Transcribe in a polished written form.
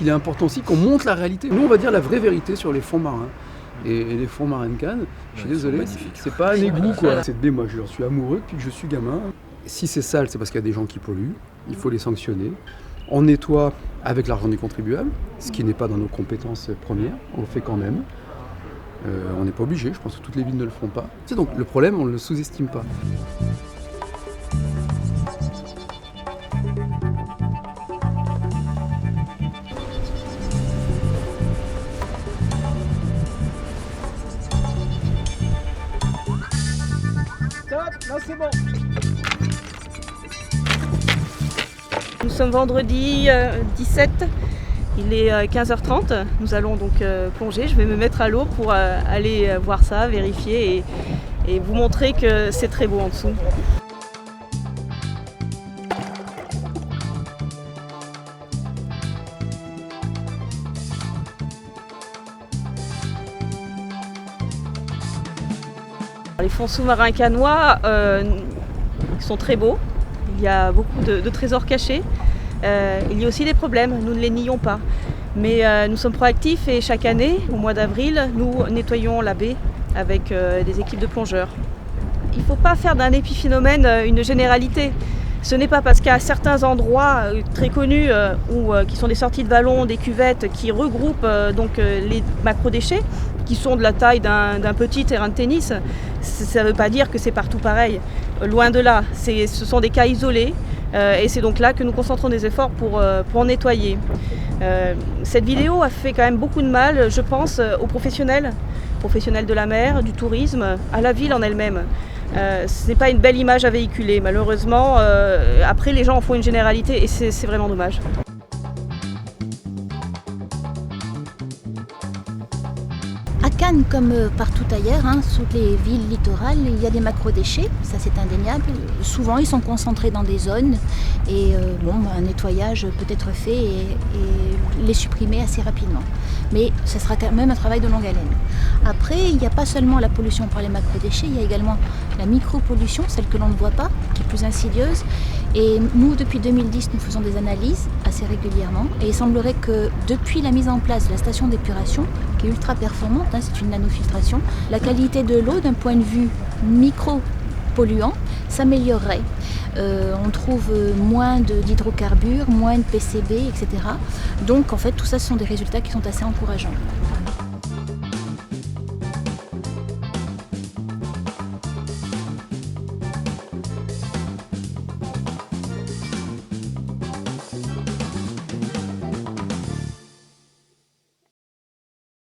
qu'il est important aussi qu'on montre la réalité. Nous, on va dire la vraie vérité sur les fonds marins. Et les fonds marins de Cannes, je suis désolé, c'est pas un égout quoi. Cette baie, moi je leur suis amoureux depuis que je suis gamin. Si c'est sale, c'est parce qu'il y a des gens qui polluent, il faut les sanctionner. On nettoie avec l'argent des contribuables, ce qui n'est pas dans nos compétences premières, on le fait quand même. On n'est pas obligé, je pense que toutes les villes ne le font pas. C'est donc le problème, on ne le sous-estime pas. Là c'est bon. Nous sommes vendredi 17, il est 15h30, nous allons donc plonger, je vais me mettre à l'eau pour aller voir ça, vérifier et vous montrer que c'est très beau en dessous. Les fonds sous-marins cannois sont très beaux, il y a beaucoup de trésors cachés, il y a aussi des problèmes, nous ne les nions pas. Mais nous sommes proactifs et chaque année, au mois d'avril, nous nettoyons la baie avec des équipes de plongeurs. Il ne faut pas faire d'un épiphénomène une généralité. Ce n'est pas parce qu'à certains endroits très connus qui sont des sorties de vallons, des cuvettes qui regroupent les macrodéchets, qui sont de la taille d'un petit terrain de tennis, ça ne veut pas dire que c'est partout pareil. Loin de là, ce sont des cas isolés et c'est donc là que nous concentrons des efforts pour nettoyer. Cette vidéo a fait quand même beaucoup de mal, je pense, aux professionnels de la mer, du tourisme, à la ville en elle-même. Ce n'est pas une belle image à véhiculer, malheureusement. Après, les gens en font une généralité et c'est vraiment dommage. À Cannes, comme partout ailleurs, sur les villes littorales, il y a des macrodéchets, ça c'est indéniable. Souvent, ils sont concentrés dans des zones et un nettoyage peut être fait et les supprimer assez rapidement. Mais ce sera quand même un travail de longue haleine. Après, il n'y a pas seulement la pollution par les macrodéchets, il y a également la micropollution, celle que l'on ne voit pas, qui est plus insidieuse. Et nous, depuis 2010, nous faisons des analyses assez régulièrement. Et il semblerait que depuis la mise en place de la station d'épuration, qui est ultra performante, c'est une nanofiltration, la qualité de l'eau d'un point de vue micro-polluant s'améliorerait. On trouve moins d'hydrocarbures, moins de PCB, etc. Donc en fait, tout ça, ce sont des résultats qui sont assez encourageants.